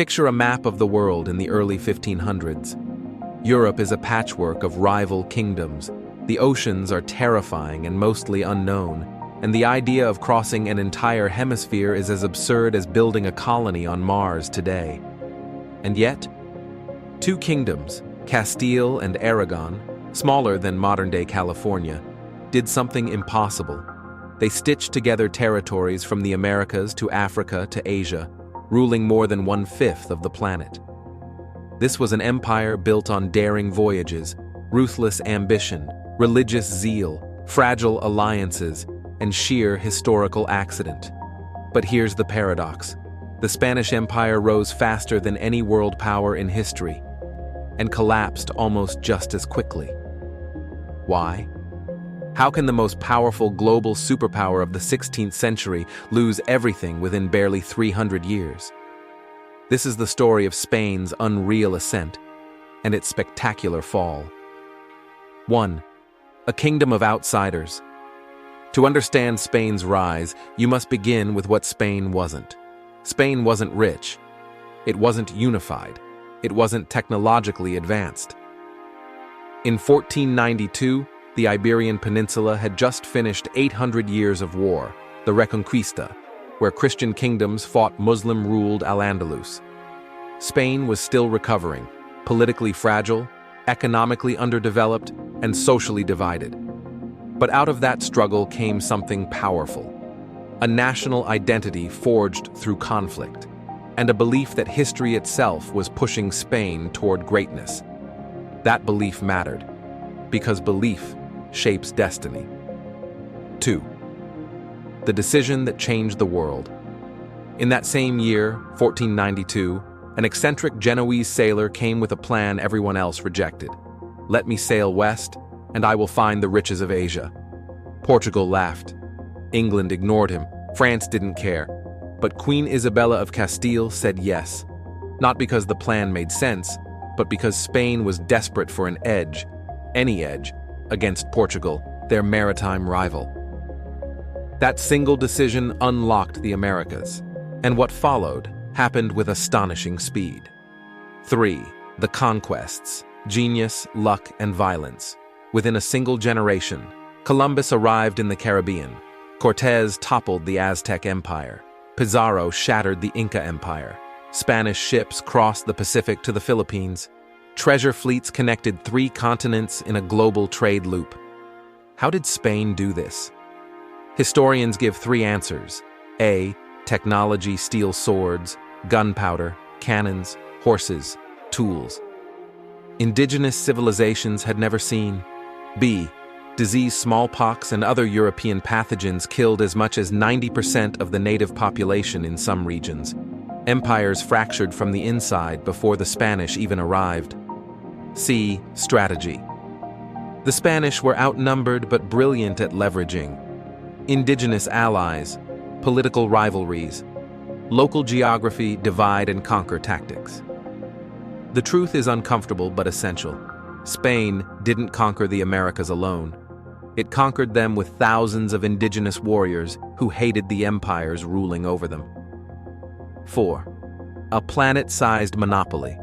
Picture a map of the world in the early 1500s. Europe is a patchwork of rival kingdoms. The oceans are terrifying and mostly unknown, and the idea of crossing an entire hemisphere is as absurd as building a colony on Mars today. And yet, two kingdoms, Castile and Aragon, smaller than modern-day California, did something impossible. They stitched together territories from the Americas to Africa to Asia, ruling more than 1/5 of the planet. This was an empire built on daring voyages, ruthless ambition, religious zeal, fragile alliances, and sheer historical accident. But here's the paradox. The Spanish Empire rose faster than any world power in history, and collapsed almost just as quickly. Why? How can the most powerful global superpower of the 16th century lose everything within barely 300 years? This is the story of Spain's unreal ascent and its spectacular fall. 1. A kingdom of outsiders. To understand Spain's rise, you must begin with what Spain wasn't. Spain wasn't rich. It wasn't unified. It wasn't technologically advanced. In 1492, the Iberian Peninsula had just finished 800 years of war, the Reconquista, where Christian kingdoms fought Muslim-ruled Al-Andalus. Spain was still recovering, politically fragile, economically underdeveloped, and socially divided. But out of that struggle came something powerful: a national identity forged through conflict, and a belief that history itself was pushing Spain toward greatness. That belief mattered, because belief shapes destiny. 2. The decision that changed the world. In that same year, 1492, an eccentric Genoese sailor came with a plan everyone else rejected. Let me sail west, and I will find the riches of Asia. Portugal laughed. England ignored him. France didn't care. But Queen Isabella of Castile said yes, not because the plan made sense, but because Spain was desperate for an edge, any edge, against Portugal, their maritime rival. That single decision unlocked the Americas, and what followed happened with astonishing speed. 3. The conquests, genius, luck, and violence. Within a single generation, Columbus arrived in the Caribbean. Cortés toppled the Aztec Empire. Pizarro shattered the Inca Empire. Spanish ships crossed the Pacific to the Philippines. Treasure fleets connected 3 continents in a global trade loop. How did Spain do this? Historians give 3 answers. A. Technology steals swords, gunpowder, cannons, horses, tools. Indigenous civilizations had never seen. B. Disease, smallpox, and other European pathogens killed as much as 90% of the native population in some regions. Empires fractured from the inside before the Spanish even arrived. C. Strategy. The Spanish were outnumbered but brilliant at leveraging indigenous allies, political rivalries, local geography, divide and conquer tactics. The truth is uncomfortable but essential. Spain didn't conquer the Americas alone. It conquered them with thousands of indigenous warriors who hated the empires ruling over them. 4. A planet-sized monopoly.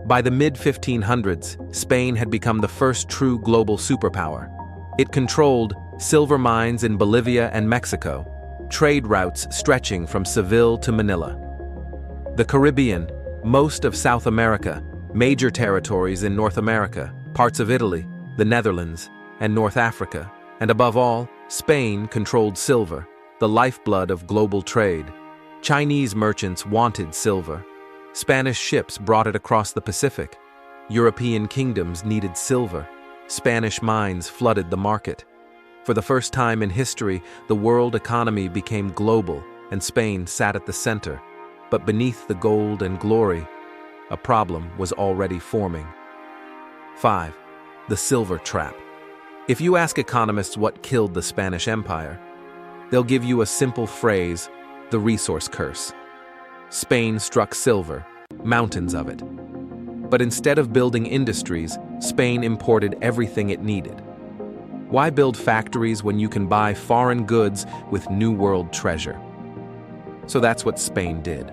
By the mid-1500s, Spain had become the first true global superpower. It controlled silver mines in Bolivia and Mexico, trade routes stretching from Seville to Manila. The Caribbean, most of South America, major territories in North America, parts of Italy, the Netherlands, and North Africa, and above all, Spain controlled silver, the lifeblood of global trade. Chinese merchants wanted silver. Spanish ships brought it across the Pacific. European kingdoms needed silver. Spanish mines flooded the market. For the first time in history, the world economy became global, and Spain sat at the center. But beneath the gold and glory, a problem was already forming. 5. The silver trap. If you ask economists what killed the Spanish Empire, they'll give you a simple phrase: the resource curse. Spain struck silver, mountains of it. But instead of building industries, Spain imported everything it needed. Why build factories when you can buy foreign goods with New World treasure? So that's what Spain did.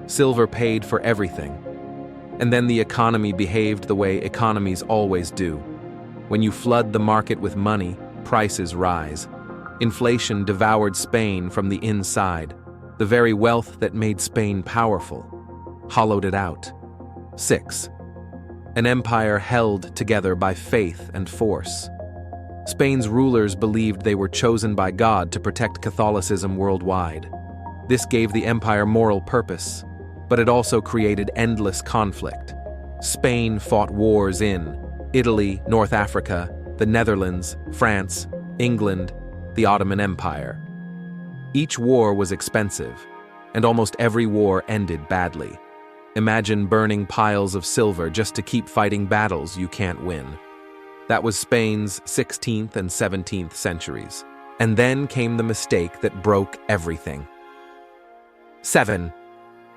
Silver paid for everything. And then the economy behaved the way economies always do. When you flood the market with money, prices rise. Inflation devoured Spain from the inside. The very wealth that made Spain powerful hollowed it out. 6. An empire held together by faith and force. Spain's rulers believed they were chosen by God to protect Catholicism worldwide. This gave the empire moral purpose, but it also created endless conflict. Spain fought wars in Italy, North Africa, the Netherlands, France, England, the Ottoman Empire. Each war was expensive, and almost every war ended badly. Imagine burning piles of silver just to keep fighting battles you can't win. That was Spain's 16th and 17th centuries. And then came the mistake that broke everything. 7.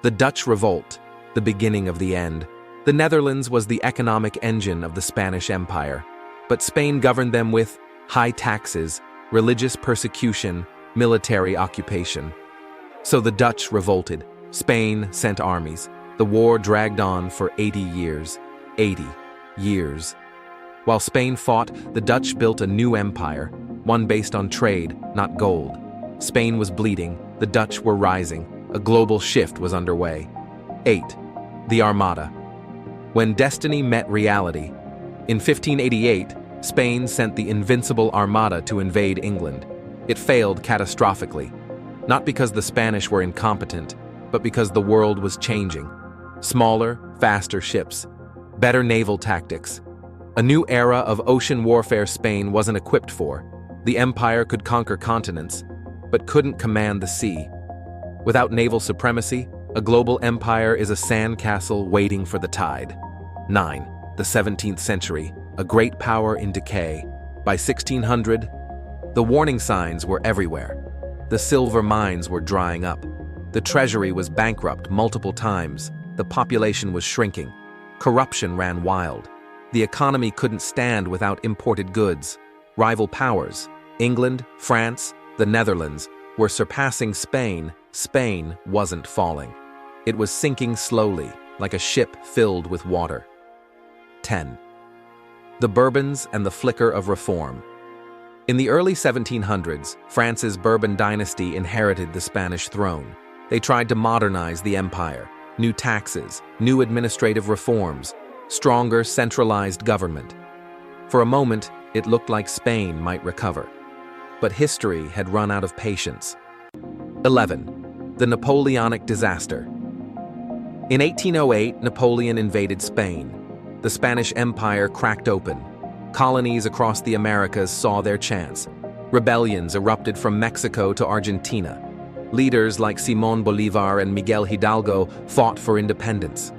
The Dutch Revolt, the beginning of the end. The Netherlands was the economic engine of the Spanish Empire, but Spain governed them with high taxes, religious persecution, military occupation. So the Dutch revolted. Spain sent armies. The war dragged on for 80 years. 80 years. While Spain fought, the Dutch built a new empire, one based on trade, not gold. Spain was bleeding, the Dutch were rising, a global shift was underway. 8. The Armada. When destiny met reality. In 1588, Spain sent the invincible Armada to invade England. It failed catastrophically, not because the Spanish were incompetent, but because the world was changing. Smaller, faster ships, better naval tactics. A new era of ocean warfare Spain wasn't equipped for. The empire could conquer continents, but couldn't command the sea. Without naval supremacy, a global empire is a sandcastle waiting for the tide. 9. The 17th century, a great power in decay. By 1600, the warning signs were everywhere. The silver mines were drying up. The treasury was bankrupt multiple times. The population was shrinking. Corruption ran wild. The economy couldn't stand without imported goods. Rival powers, England, France, the Netherlands, were surpassing Spain. Spain wasn't falling. It was sinking slowly, like a ship filled with water. 10. The Bourbons and the flicker of reform. In the early 1700s, France's Bourbon dynasty inherited the Spanish throne. They tried to modernize the empire. New taxes, new administrative reforms, stronger centralized government. For a moment, it looked like Spain might recover. But history had run out of patience. 11. The Napoleonic disaster. In 1808, Napoleon invaded Spain. The Spanish Empire cracked open. Colonies across the Americas saw their chance. Rebellions erupted from Mexico to Argentina. Leaders like Simón Bolívar and Miguel Hidalgo fought for independence.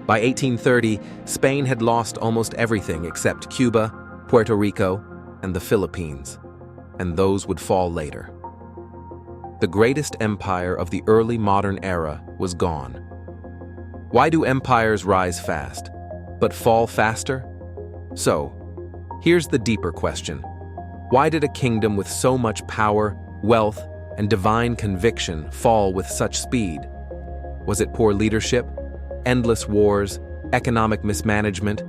By 1830, Spain had lost almost everything except Cuba, Puerto Rico, and the Philippines. And those would fall later. The greatest empire of the early modern era was gone. Why do empires rise fast, but fall faster? So, here's the deeper question. Why did a kingdom with so much power, wealth, and divine conviction fall with such speed? Was it poor leadership, endless wars, economic mismanagement,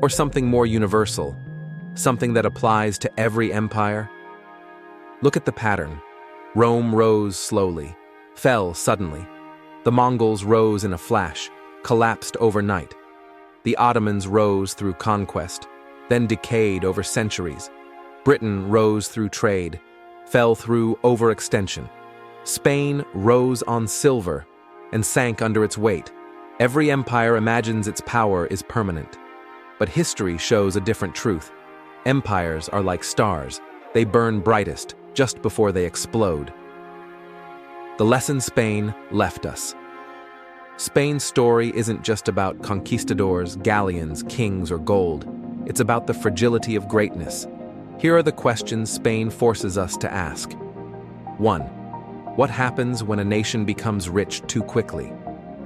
or something more universal, something that applies to every empire? Look at the pattern. Rome rose slowly, fell suddenly. The Mongols rose in a flash, collapsed overnight. The Ottomans rose through conquest, then decayed over centuries. Britain rose through trade, fell through overextension. Spain rose on silver and sank under its weight. Every empire imagines its power is permanent. But history shows a different truth. Empires are like stars. They burn brightest just before they explode. The lesson Spain left us. Spain's story isn't just about conquistadors, galleons, kings, or gold. It's about the fragility of greatness. Here are the questions Spain forces us to ask. 1. What happens when a nation becomes rich too quickly?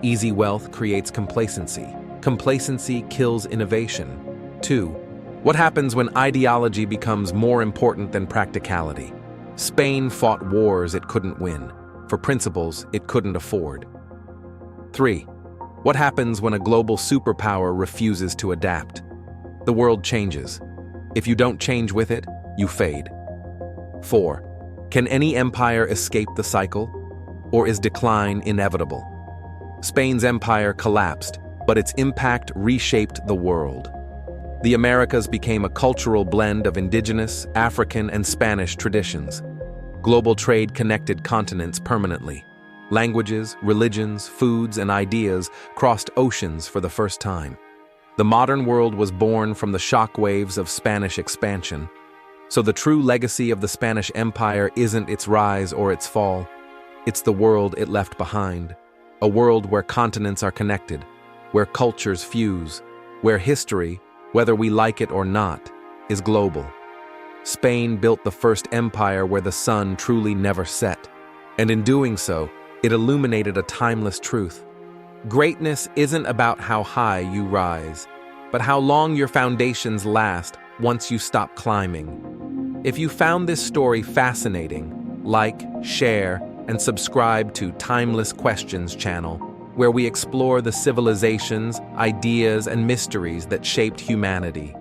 Easy wealth creates complacency. Complacency kills innovation. 2. What happens when ideology becomes more important than practicality? Spain fought wars it couldn't win, for principles it couldn't afford. 3. What happens when a global superpower refuses to adapt? The world changes. If you don't change with it, you fade. 4. Can any empire escape the cycle? Or is decline inevitable? Spain's empire collapsed, but its impact reshaped the world. The Americas became a cultural blend of indigenous, African, and Spanish traditions. Global trade connected continents permanently. Languages, religions, foods, and ideas crossed oceans for the first time. The modern world was born from the shockwaves of Spanish expansion. So the true legacy of the Spanish Empire isn't its rise or its fall. It's the world it left behind. A world where continents are connected, where cultures fuse, where history, whether we like it or not, is global. Spain built the first empire where the sun truly never set, and in doing so, it illuminated a timeless truth. Greatness isn't about how high you rise, but how long your foundations last once you stop climbing. If you found this story fascinating, like, share, and subscribe to Timeless Questions channel, where we explore the civilizations, ideas, and mysteries that shaped humanity.